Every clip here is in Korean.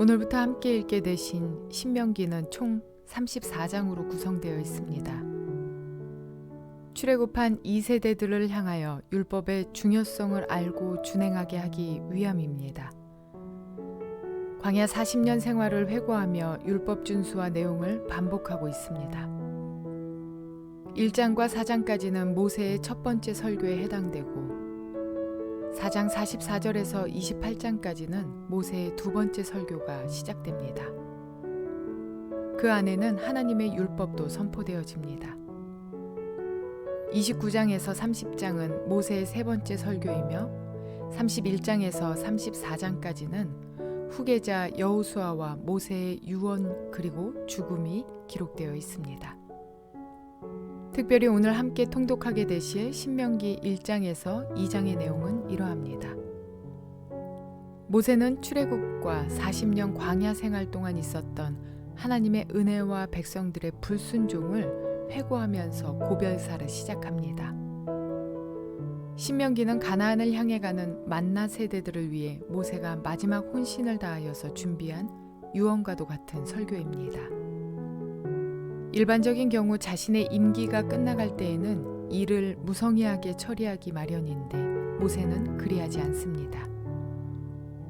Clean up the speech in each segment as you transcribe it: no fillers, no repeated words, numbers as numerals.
오늘부터 함께 읽게 되신 신명기는 총 34장으로 구성되어 있습니다. 출애굽한 2세대들을 향하여 율법의 중요성을 알고 준행하게 하기 위함입니다. 광야 40년 생활을 회고하며 율법 준수와 내용을 반복하고 있습니다. 1장과 4장까지는 모세의 첫 번째 설교에 해당되고 4장 44절에서 28장까지는 모세의 두 번째 설교가 시작됩니다. 그 안에는 하나님의 율법도 선포되어집니다. 29장에서 30장은 모세의 세 번째 설교이며 31장에서 34장까지는 후계자 여호수아와 모세의 유언 그리고 죽음이 기록되어 있습니다. 특별히 오늘 함께 통독하게 되실 신명기 1장에서 2장의 내용은 이러합니다. 모세는 출애굽과 40년 광야 생활 동안 있었던 하나님의 은혜와 백성들의 불순종을 회고하면서 고별사를 시작합니다. 신명기는 가나안을 향해 가는 만나 세대들을 위해 모세가 마지막 혼신을 다하여서 준비한 유언과도 같은 설교입니다. 일반적인 경우 자신의 임기가 끝나갈 때에는 일을 무성의하게 처리하기 마련인데 모세는 그리하지 않습니다.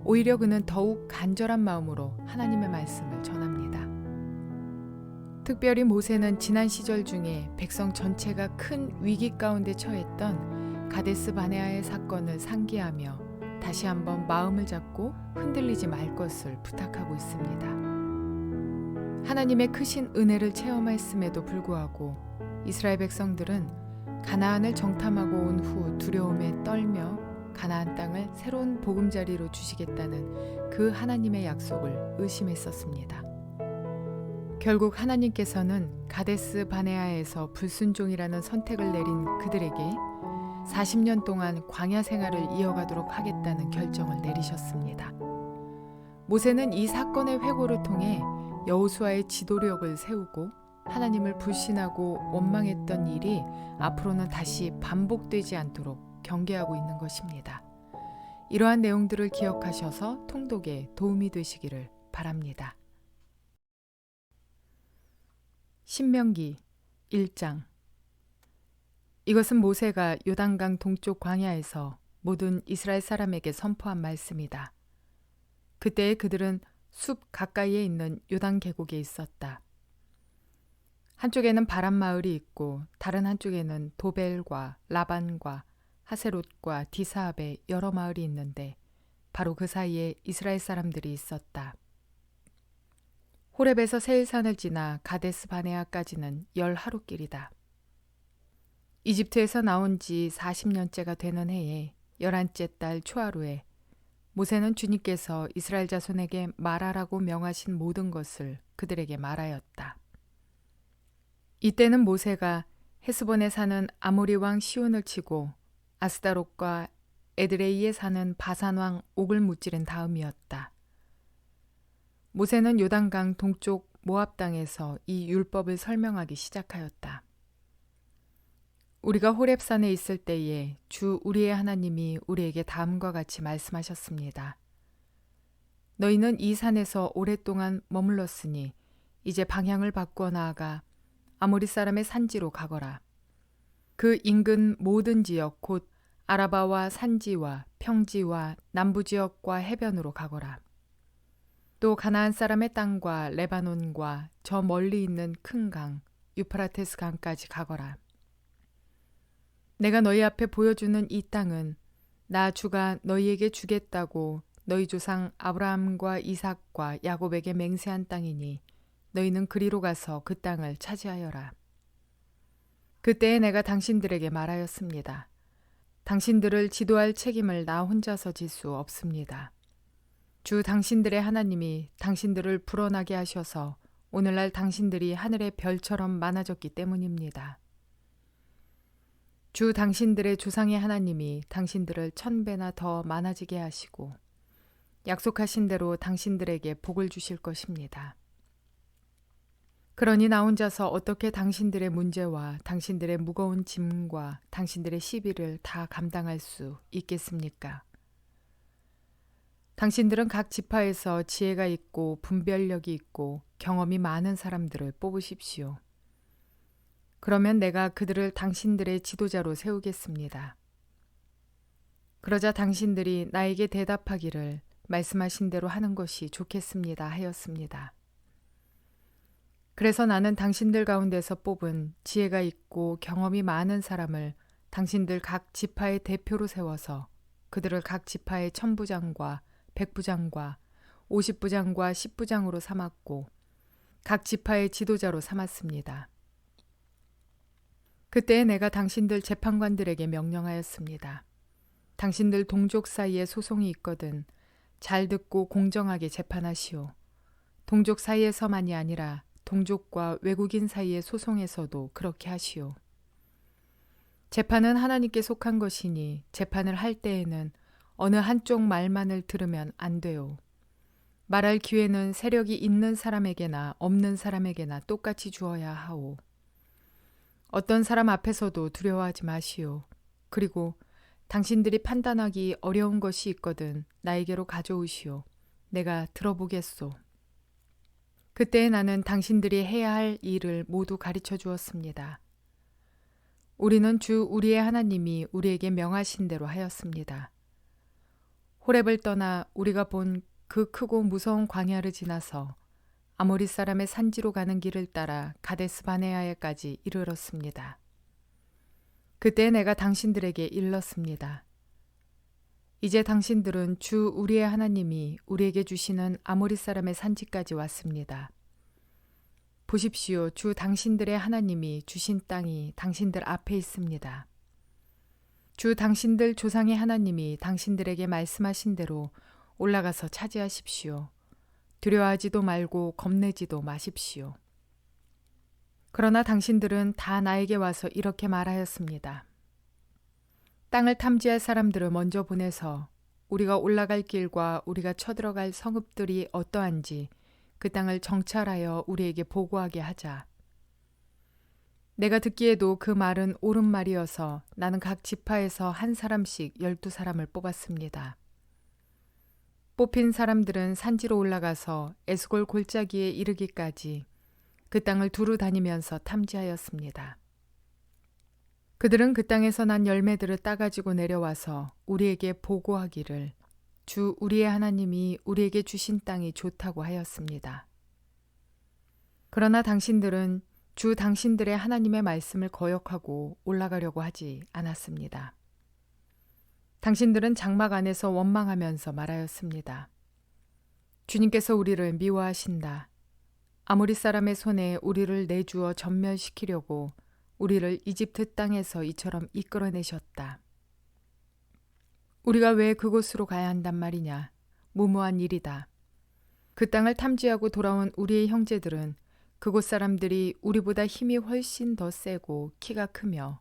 오히려 그는 더욱 간절한 마음으로 하나님의 말씀을 전합니다. 특별히 모세는 지난 시절 중에 백성 전체가 큰 위기 가운데 처했던 가데스 바네아의 사건을 상기하며 다시 한번 마음을 잡고 흔들리지 말 것을 부탁하고 있습니다. 하나님의 크신 은혜를 체험했음에도 불구하고 이스라엘 백성들은 가나안을 정탐하고 온 후 두려움에 떨며 가나안 땅을 새로운 보금자리로 주시겠다는 그 하나님의 약속을 의심했었습니다. 결국 하나님께서는 가데스 바네아에서 불순종이라는 선택을 내린 그들에게 40년 동안 광야 생활을 이어가도록 하겠다는 결정을 내리셨습니다. 모세는 이 사건의 회고를 통해 여호수아의 지도력을 세우고 하나님을 불신하고 원망했던 일이 앞으로는 다시 반복되지 않도록 경계하고 있는 것입니다. 이러한 내용들을 기억하셔서 통독에 도움이 되시기를 바랍니다. 신명기 1장. 이것은 모세가 요단강 동쪽 광야에서 모든 이스라엘 사람에게 선포한 말씀이다. 그때에 그들은 숲 가까이에 있는 요단 계곡에 있었다. 한쪽에는 바람 마을이 있고 다른 한쪽에는 도벨과 라반과 하세롯과 디사압의 여러 마을이 있는데 바로 그 사이에 이스라엘 사람들이 있었다. 호렙에서 세일산을 지나 가데스 바네아까지는 10하루길이다. 이집트에서 나온 지 40년째가 되는 해에 11째 달 초하루에 모세는 주님께서 이스라엘 자손에게 말하라고 명하신 모든 것을 그들에게 말하였다. 이때는 모세가 헤스본에 사는 아모리 왕 시온을 치고 아스다롯과 에드레이에 사는 바산 왕 옥을 무찌른 다음이었다. 모세는 요단강 동쪽 모압 땅에서 이 율법을 설명하기 시작하였다. 우리가 호렙산에 있을 때에 주 우리의 하나님이 우리에게 다음과 같이 말씀하셨습니다. 너희는 이 산에서 오랫동안 머물렀으니 이제 방향을 바꾸어 나아가 아모리 사람의 산지로 가거라. 그 인근 모든 지역 곧 아라바와 산지와 평지와 남부 지역과 해변으로 가거라. 또 가나안 사람의 땅과 레바논과 저 멀리 있는 큰 강, 유프라테스 강까지 가거라. 내가 너희 앞에 보여주는 이 땅은 나 주가 너희에게 주겠다고 너희 조상 아브라함과 이삭과 야곱에게 맹세한 땅이니 너희는 그리로 가서 그 땅을 차지하여라. 그때에 내가 당신들에게 말하였습니다. 당신들을 지도할 책임을 나 혼자서 질 수 없습니다. 주 당신들의 하나님이 당신들을 불어나게 하셔서 오늘날 당신들이 하늘의 별처럼 많아졌기 때문입니다. 주 당신들의 조상의 하나님이 당신들을 1000배나 더 많아지게 하시고 약속하신 대로 당신들에게 복을 주실 것입니다. 그러니 나 혼자서 어떻게 당신들의 문제와 당신들의 무거운 짐과 당신들의 시비를 다 감당할 수 있겠습니까? 당신들은 각 지파에서 지혜가 있고 분별력이 있고 경험이 많은 사람들을 뽑으십시오. 그러면 내가 그들을 당신들의 지도자로 세우겠습니다. 그러자 당신들이 나에게 대답하기를 말씀하신 대로 하는 것이 좋겠습니다 하였습니다. 그래서 나는 당신들 가운데서 뽑은 지혜가 있고 경험이 많은 사람을 당신들 각 지파의 대표로 세워서 그들을 각 지파의 천부장과 백부장과 50부장과 10부장으로 삼았고 각 지파의 지도자로 삼았습니다. 그때 내가 당신들 재판관들에게 명령하였습니다. 당신들 동족 사이에 소송이 있거든 잘 듣고 공정하게 재판하시오. 동족 사이에서만이 아니라 동족과 외국인 사이의 소송에서도 그렇게 하시오. 재판은 하나님께 속한 것이니 재판을 할 때에는 어느 한쪽 말만을 들으면 안 돼요. 말할 기회는 세력이 있는 사람에게나 없는 사람에게나 똑같이 주어야 하오. 어떤 사람 앞에서도 두려워하지 마시오. 그리고 당신들이 판단하기 어려운 것이 있거든 나에게로 가져오시오. 내가 들어보겠소. 그때 나는 당신들이 해야 할 일을 모두 가르쳐 주었습니다. 우리는 주 우리의 하나님이 우리에게 명하신 대로 하였습니다. 호렙을 떠나 우리가 본 그 크고 무서운 광야를 지나서 아모리 사람의 산지로 가는 길을 따라 가데스 바네아에까지 이르렀습니다. 그때 내가 당신들에게 일렀습니다. 이제 당신들은 주 우리의 하나님이 우리에게 주시는 아모리 사람의 산지까지 왔습니다. 보십시오. 주 당신들의 하나님이 주신 땅이 당신들 앞에 있습니다. 주 당신들 조상의 하나님이 당신들에게 말씀하신 대로 올라가서 차지하십시오. 두려워하지도 말고 겁내지도 마십시오. 그러나 당신들은 다 나에게 와서 이렇게 말하였습니다. 땅을 탐지할 사람들을 먼저 보내서 우리가 올라갈 길과 우리가 쳐들어갈 성읍들이 어떠한지 그 땅을 정찰하여 우리에게 보고하게 하자. 내가 듣기에도 그 말은 옳은 말이어서 나는 각 지파에서 한 사람씩 12사람을 뽑았습니다. 뽑힌 사람들은 산지로 올라가서 에스골 골짜기에 이르기까지 그 땅을 두루 다니면서 탐지하였습니다. 그들은 그 땅에서 난 열매들을 따가지고 내려와서 우리에게 보고하기를 주 우리의 하나님이 우리에게 주신 땅이 좋다고 하였습니다. 그러나 당신들은 주 당신들의 하나님의 말씀을 거역하고 올라가려고 하지 않았습니다. 당신들은 장막 안에서 원망하면서 말하였습니다. 주님께서 우리를 미워하신다. 아모리 사람의 손에 우리를 내주어 전멸시키려고 우리를 이집트 땅에서 이처럼 이끌어내셨다. 우리가 왜 그곳으로 가야 한단 말이냐? 무모한 일이다. 그 땅을 탐지하고 돌아온 우리의 형제들은 그곳 사람들이 우리보다 힘이 훨씬 더 세고 키가 크며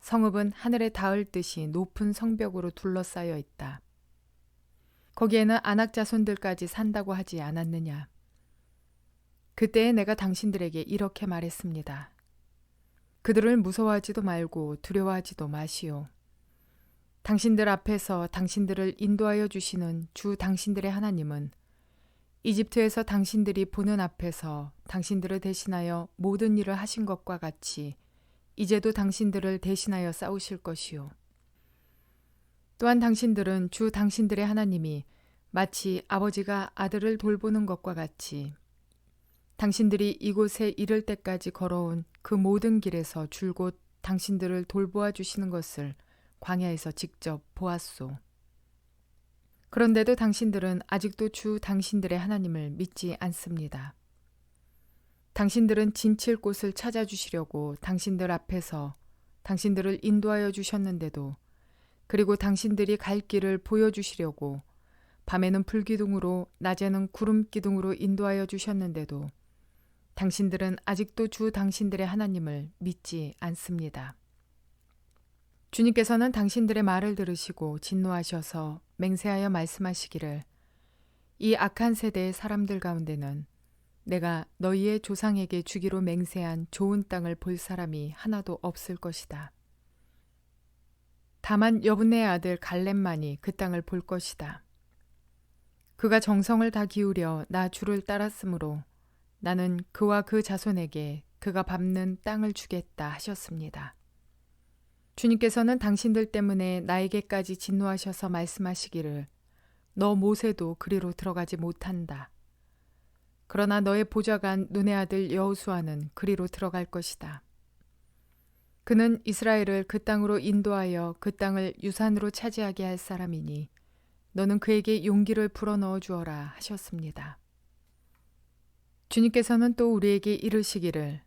성읍은 하늘에 닿을 듯이 높은 성벽으로 둘러싸여 있다. 거기에는 아낙 자손들까지 산다고 하지 않았느냐. 그때에 내가 당신들에게 이렇게 말했습니다. 그들을 무서워하지도 말고 두려워하지도 마시오. 당신들 앞에서 당신들을 인도하여 주시는 주 당신들의 하나님은 이집트에서 당신들이 보는 앞에서 당신들을 대신하여 모든 일을 하신 것과 같이 이제도 당신들을 대신하여 싸우실 것이요. 또한 당신들은 주 당신들의 하나님이 마치 아버지가 아들을 돌보는 것과 같이 당신들이 이곳에 이를 때까지 걸어온 그 모든 길에서 줄곧 당신들을 돌보아 주시는 것을 광야에서 직접 보았소. 그런데도 당신들은 아직도 주 당신들의 하나님을 믿지 않습니다. 당신들은 진칠 곳을 찾아주시려고 당신들 앞에서 당신들을 인도하여 주셨는데도 그리고 당신들이 갈 길을 보여주시려고 밤에는 불기둥으로 낮에는 구름기둥으로 인도하여 주셨는데도 당신들은 아직도 주 당신들의 하나님을 믿지 않습니다. 주님께서는 당신들의 말을 들으시고 진노하셔서 맹세하여 말씀하시기를 이 악한 세대의 사람들 가운데는 내가 너희의 조상에게 주기로 맹세한 좋은 땅을 볼 사람이 하나도 없을 것이다. 다만 여분네의 아들 갈렙만이 그 땅을 볼 것이다. 그가 정성을 다 기울여 나 주를 따랐으므로 나는 그와 그 자손에게 그가 밟는 땅을 주겠다 하셨습니다. 주님께서는 당신들 때문에 나에게까지 진노하셔서 말씀하시기를 너 모세도 그리로 들어가지 못한다. 그러나 너의 보좌관 눈의 아들 여호수아는 그리로 들어갈 것이다. 그는 이스라엘을 그 땅으로 인도하여 그 땅을 유산으로 차지하게 할 사람이니 너는 그에게 용기를 불어넣어 주어라 하셨습니다. 주님께서는 또 우리에게 이르시기를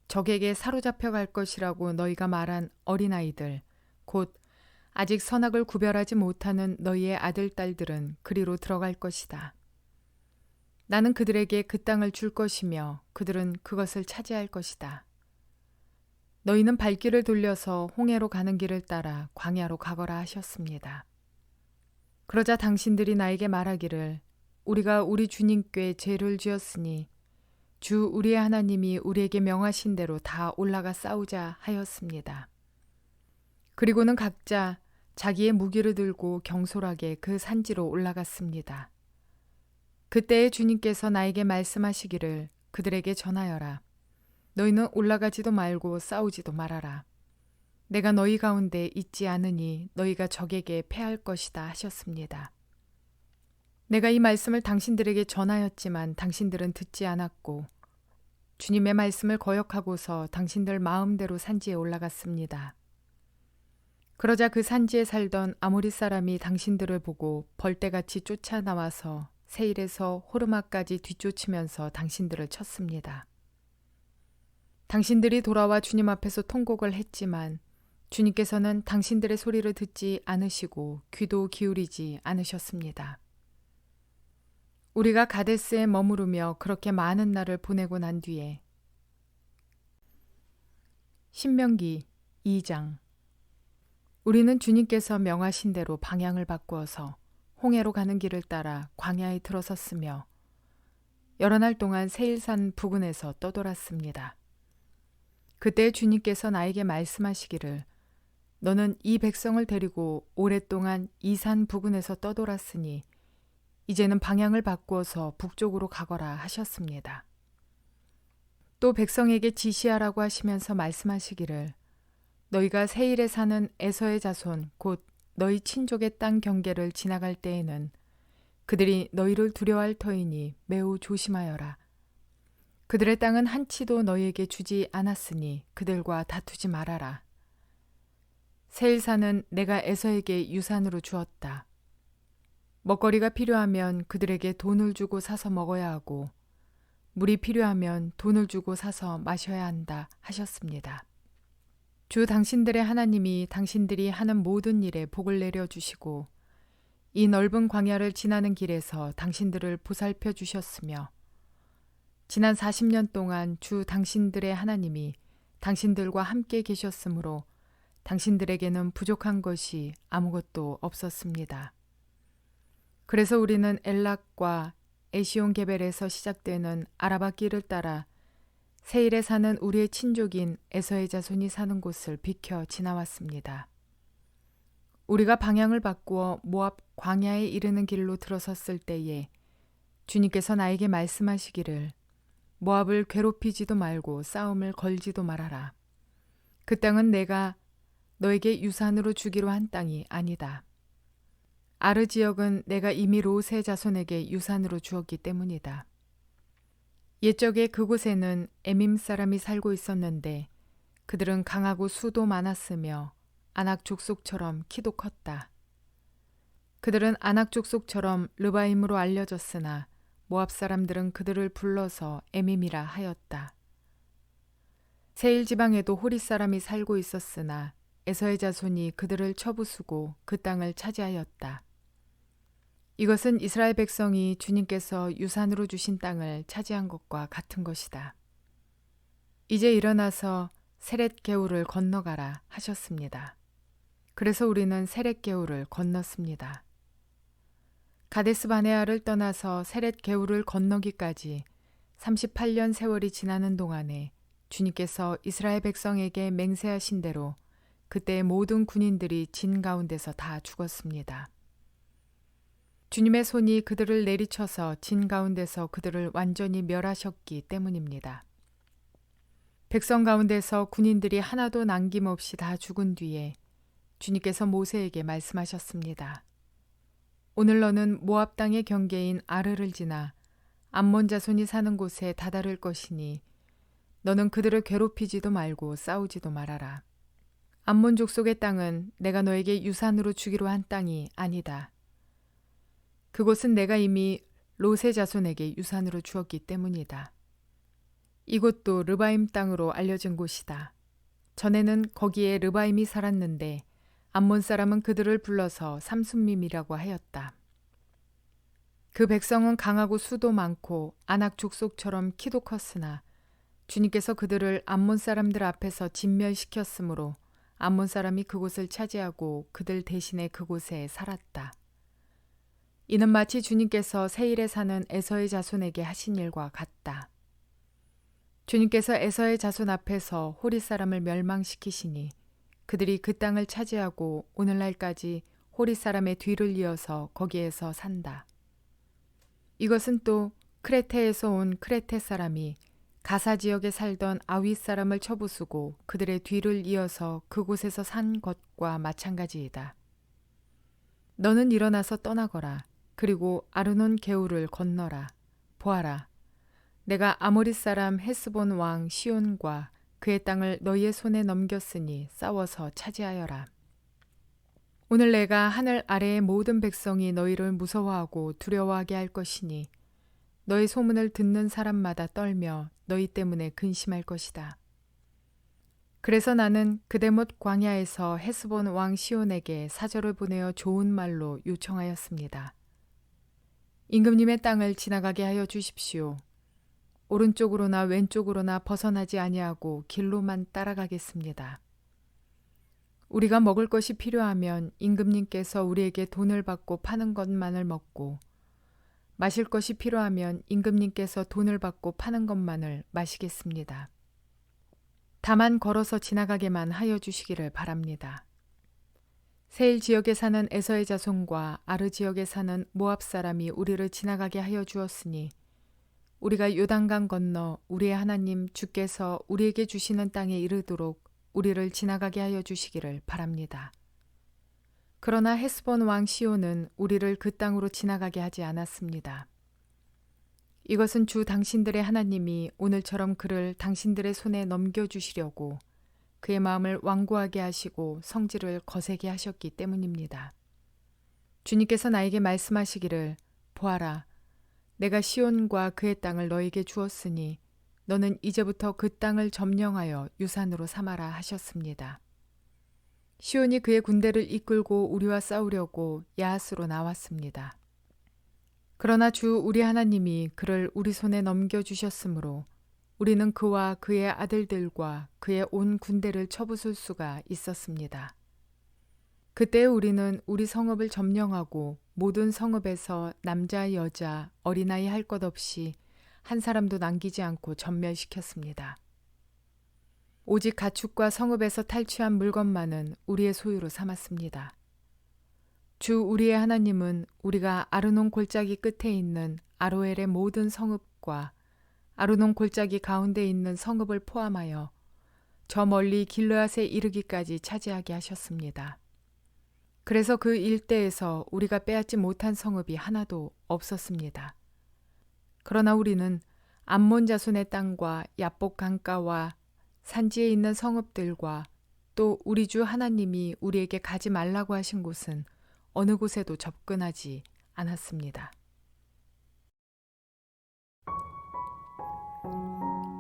적에게 사로잡혀 갈 것이라고 너희가 말한 어린아이들 곧 아직 선악을 구별하지 못하는 너희의 아들 딸들은 그리로 들어갈 것이다. 나는 그들에게 그 땅을 줄 것이며 그들은 그것을 차지할 것이다. 너희는 발길을 돌려서 홍해로 가는 길을 따라 광야로 가거라 하셨습니다. 그러자 당신들이 나에게 말하기를 우리가 우리 주님께 죄를 지었으니 주 우리의 하나님이 우리에게 명하신 대로 다 올라가 싸우자 하였습니다. 그리고는 각자 자기의 무기를 들고 경솔하게 그 산지로 올라갔습니다. 그때에 주님께서 나에게 말씀하시기를 그들에게 전하여라. 너희는 올라가지도 말고 싸우지도 말아라. 내가 너희 가운데 있지 않으니 너희가 적에게 패할 것이다 하셨습니다. 내가 이 말씀을 당신들에게 전하였지만 당신들은 듣지 않았고 주님의 말씀을 거역하고서 당신들 마음대로 산지에 올라갔습니다. 그러자 그 산지에 살던 아모리 사람이 당신들을 보고 벌떼같이 쫓아나와서 세일에서 호르마까지 뒤쫓으면서 당신들을 쳤습니다. 당신들이 돌아와 주님 앞에서 통곡을 했지만 주님께서는 당신들의 소리를 듣지 않으시고 귀도 기울이지 않으셨습니다. 우리가 가데스에 머무르며 그렇게 많은 날을 보내고 난 뒤에 신명기 2장 우리는 주님께서 명하신 대로 방향을 바꾸어서 홍해로 가는 길을 따라 광야에 들어섰으며 여러 날 동안 세일산 부근에서 떠돌았습니다. 그때 주님께서 나에게 말씀하시기를 너는 이 백성을 데리고 오랫동안 이 산 부근에서 떠돌았으니 이제는 방향을 바꾸어서 북쪽으로 가거라 하셨습니다. 또 백성에게 지시하라고 하시면서 말씀하시기를 너희가 세일에 사는 에서의 자손 곧 너희 친족의 땅 경계를 지나갈 때에는 그들이 너희를 두려워할 터이니 매우 조심하여라. 그들의 땅은 한치도 너희에게 주지 않았으니 그들과 다투지 말아라. 세일산은 내가 에서에게 유산으로 주었다. 먹거리가 필요하면 그들에게 돈을 주고 사서 먹어야 하고 물이 필요하면 돈을 주고 사서 마셔야 한다 하셨습니다. 주 당신들의 하나님이 당신들이 하는 모든 일에 복을 내려주시고 이 넓은 광야를 지나는 길에서 당신들을 보살펴 주셨으며 지난 40년 동안 주 당신들의 하나님이 당신들과 함께 계셨으므로 당신들에게는 부족한 것이 아무것도 없었습니다. 그래서 우리는 엘락과 에시온게벨에서 시작되는 아라바 길을 따라 세일에 사는 우리의 친족인 에서의 자손이 사는 곳을 비켜 지나왔습니다. 우리가 방향을 바꾸어 모압 광야에 이르는 길로 들어섰을 때에 주님께서 나에게 말씀하시기를 모압을 괴롭히지도 말고 싸움을 걸지도 말아라. 그 땅은 내가 너에게 유산으로 주기로 한 땅이 아니다. 아르 지역은 내가 이미 롯의 자손에게 유산으로 주었기 때문이다. 옛적에 그곳에는 에밈 사람이 살고 있었는데 그들은 강하고 수도 많았으며 아낙 족속처럼 키도 컸다. 그들은 아낙 족속처럼 르바임으로 알려졌으나 모압 사람들은 그들을 불러서 에밈이라 하였다. 세일 지방에도 호리 사람이 살고 있었으나 에서의 자손이 그들을 쳐부수고 그 땅을 차지하였다. 이것은 이스라엘 백성이 주님께서 유산으로 주신 땅을 차지한 것과 같은 것이다. 이제 일어나서 세렛 게울을 건너가라 하셨습니다. 그래서 우리는 세렛 게울을 건넜습니다. 가데스 바네아를 떠나서 세렛 게울을 건너기까지 38년 세월이 지나는 동안에 주님께서 이스라엘 백성에게 맹세하신 대로 그때의 모든 군인들이 진 가운데서 다 죽었습니다. 주님의 손이 그들을 내리쳐서 진 가운데서 그들을 완전히 멸하셨기 때문입니다. 백성 가운데서 군인들이 하나도 남김없이 다 죽은 뒤에 주님께서 모세에게 말씀하셨습니다. 오늘 너는 모압 땅의 경계인 아르를 지나 암몬 자손이 사는 곳에 다다를 것이니 너는 그들을 괴롭히지도 말고 싸우지도 말아라. 암몬 족속의 땅은 내가 너에게 유산으로 주기로 한 땅이 아니다. 그곳은 내가 이미 롯의 자손에게 유산으로 주었기 때문이다. 이곳도 르바임 땅으로 알려진 곳이다. 전에는 거기에 르바임이 살았는데 암몬 사람은 그들을 불러서 삼순밈이라고 하였다. 그 백성은 강하고 수도 많고 아낙 족속처럼 키도 컸으나 주님께서 그들을 암몬 사람들 앞에서 진멸시켰으므로 암몬 사람이 그곳을 차지하고 그들 대신에 그곳에 살았다. 이는 마치 주님께서 세일에 사는 에서의 자손에게 하신 일과 같다. 주님께서 에서의 자손 앞에서 호리 사람을 멸망시키시니 그들이 그 땅을 차지하고 오늘날까지 호리 사람의 뒤를 이어서 거기에서 산다. 이것은 또 크레테에서 온 크레테 사람이 가사 지역에 살던 아윗 사람을 쳐부수고 그들의 뒤를 이어서 그곳에서 산 것과 마찬가지이다. 너는 일어나서 떠나거라. 그리고 아르논 개울을 건너라. 보아라. 내가 아모리 사람 헤스본 왕 시온과 그의 땅을 너희의 손에 넘겼으니 싸워서 차지하여라. 오늘 내가 하늘 아래의 모든 백성이 너희를 무서워하고 두려워하게 할 것이니 너희 소문을 듣는 사람마다 떨며 너희 때문에 근심할 것이다. 그래서 나는 그대못 광야에서 헤스본 왕 시온에게 사절을 보내어 좋은 말로 요청하였습니다. 임금님의 땅을 지나가게 하여 주십시오. 오른쪽으로나 왼쪽으로나 벗어나지 아니하고 길로만 따라가겠습니다. 우리가 먹을 것이 필요하면 임금님께서 우리에게 돈을 받고 파는 것만을 먹고 마실 것이 필요하면 임금님께서 돈을 받고 파는 것만을 마시겠습니다. 다만 걸어서 지나가게만 하여 주시기를 바랍니다. 세일 지역에 사는 에서의 자손과 아르 지역에 사는 모압 사람이 우리를 지나가게 하여 주었으니 우리가 요단강 건너 우리의 하나님 주께서 우리에게 주시는 땅에 이르도록 우리를 지나가게 하여 주시기를 바랍니다. 그러나 헤스본 왕 시온은 우리를 그 땅으로 지나가게 하지 않았습니다. 이것은 주 당신들의 하나님이 오늘처럼 그를 당신들의 손에 넘겨주시려고 그의 마음을 완고하게 하시고 성질을 거세게 하셨기 때문입니다. 주님께서 나에게 말씀하시기를 보아라. 내가 시온과 그의 땅을 너에게 주었으니 너는 이제부터 그 땅을 점령하여 유산으로 삼아라 하셨습니다. 시온이 그의 군대를 이끌고 우리와 싸우려고 야하스로 나왔습니다. 그러나 주 우리 하나님이 그를 우리 손에 넘겨주셨으므로 우리는 그와 그의 아들들과 그의 온 군대를 쳐부술 수가 있었습니다. 그때 우리는 우리 성읍을 점령하고 모든 성읍에서 남자, 여자, 어린아이 할 것 없이 한 사람도 남기지 않고 전멸시켰습니다. 오직 가축과 성읍에서 탈취한 물건만은 우리의 소유로 삼았습니다. 주 우리의 하나님은 우리가 아르논 골짜기 끝에 있는 아로엘의 모든 성읍과 아르논 골짜기 가운데 있는 성읍을 포함하여 저 멀리 길르앗에 이르기까지 차지하게 하셨습니다. 그래서 그 일대에서 우리가 빼앗지 못한 성읍이 하나도 없었습니다. 그러나 우리는 암몬 자손의 땅과 야복 강가와 산지에 있는 성읍들과 또 우리 주 하나님이 우리에게 가지 말라고 하신 곳은 어느 곳에도 접근하지 않았습니다.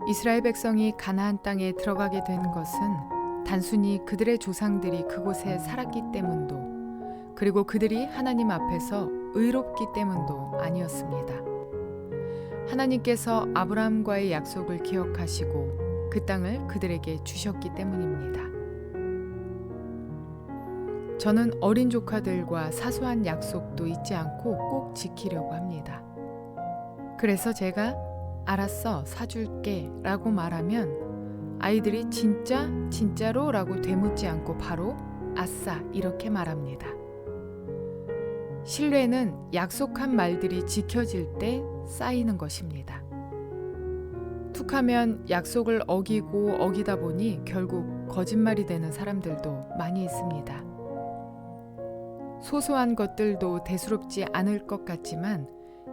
이스라엘 백성이 가나안 땅에 들어가게 된 것은 단순히 그들의 조상들이 그곳에 살았기 때문도 그리고 그들이 하나님 앞에서 의롭기 때문도 아니었습니다. 하나님께서 아브라함과의 약속을 기억하시고 그 땅을 그들에게 주셨기 때문입니다. 저는 어린 조카들과 사소한 약속도 잊지 않고 꼭 지키려고 합니다. 그래서 제가 알았어, 사줄게 라고 말하면 아이들이 진짜? 진짜로? 라고 되묻지 않고 바로 아싸 이렇게 말합니다. 신뢰는 약속한 말들이 지켜질 때 쌓이는 것입니다. 툭하면 약속을 어기고 어기다 보니 결국 거짓말이 되는 사람들도 많이 있습니다. 소소한 것들도 대수롭지 않을 것 같지만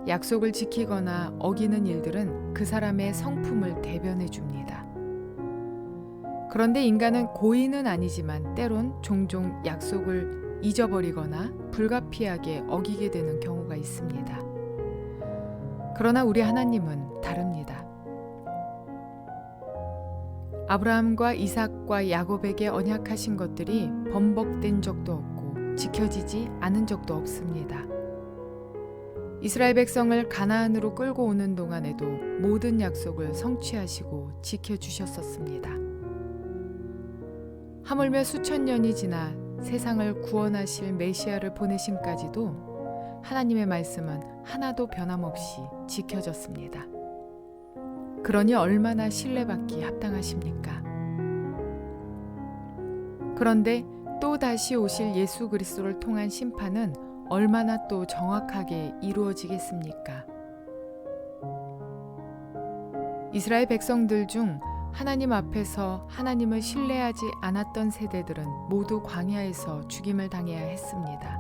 약속을 지키거나 어기는 일들은 그 사람의 성품을 대변해 줍니다. 그런데 인간은 고의는 아니지만 때론 종종 약속을 잊어버리거나 불가피하게 어기게 되는 경우가 있습니다. 그러나 우리 하나님은 다릅니다. 아브라함과 이삭과 야곱에게 언약하신 것들이 번복된 적도 없고 지켜지지 않은 적도 없습니다. 이스라엘 백성을 가나안으로 끌고 오는 동안에도 모든 약속을 성취하시고 지켜주셨었습니다. 하물며 수천 년이 지나 세상을 구원하실 메시아를 보내심까지도 하나님의 말씀은 하나도 변함없이 지켜졌습니다. 그러니 얼마나 신뢰받기 합당하십니까? 그런데 또 다시 오실 예수 그리스도를 통한 심판은 얼마나 또 정확하게 이루어지겠습니까? 이스라엘 백성들 중 하나님 앞에서 하나님을 신뢰하지 않았던 세대들은 모두 광야에서 죽임을 당해야 했습니다.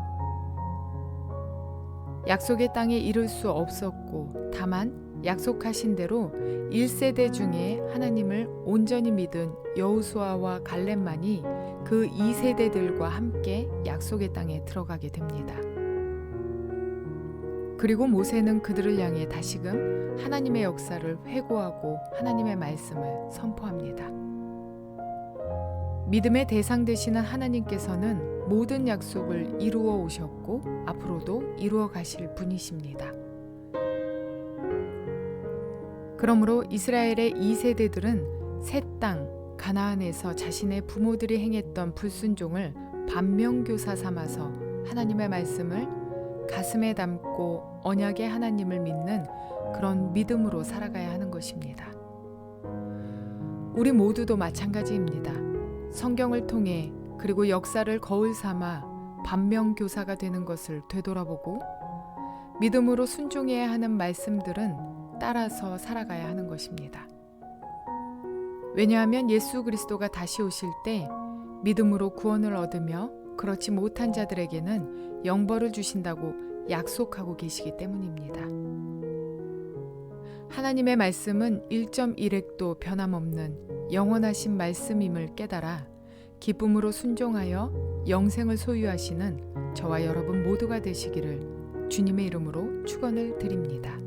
약속의 땅에 이를 수 없었고 다만 약속하신 대로 1세대 중에 하나님을 온전히 믿은 여호수아와 갈렙만이 그 2세대들과 함께 약속의 땅에 들어가게 됩니다. 그리고 모세는 그들을 향해 다시금 하나님의 역사를 회고하고 하나님의 말씀을 선포합니다. 믿음의 대상 되시는 하나님께서는 모든 약속을 이루어 오셨고 앞으로도 이루어 가실 분이십니다. 그러므로 이스라엘의 2세대들은 새 땅 가나안에서 자신의 부모들이 행했던 불순종을 반면교사 삼아서 하나님의 말씀을 가슴에 담고 언약의 하나님을 믿는 그런 믿음으로 살아가야 하는 것입니다. 우리 모두도 마찬가지입니다. 성경을 통해 그리고 역사를 거울 삼아 반면교사가 되는 것을 되돌아보고 믿음으로 순종해야 하는 말씀들은 따라서 살아가야 하는 것입니다. 왜냐하면 예수 그리스도가 다시 오실 때 믿음으로 구원을 얻으며 그렇지 못한 자들에게는 영벌을 주신다고 약속하고 계시기 때문입니다. 하나님의 말씀은 1.1획도 변함없는 영원하신 말씀임을 깨달아 기쁨으로 순종하여 영생을 소유하시는 저와 여러분 모두가 되시기를 주님의 이름으로 축원을 드립니다.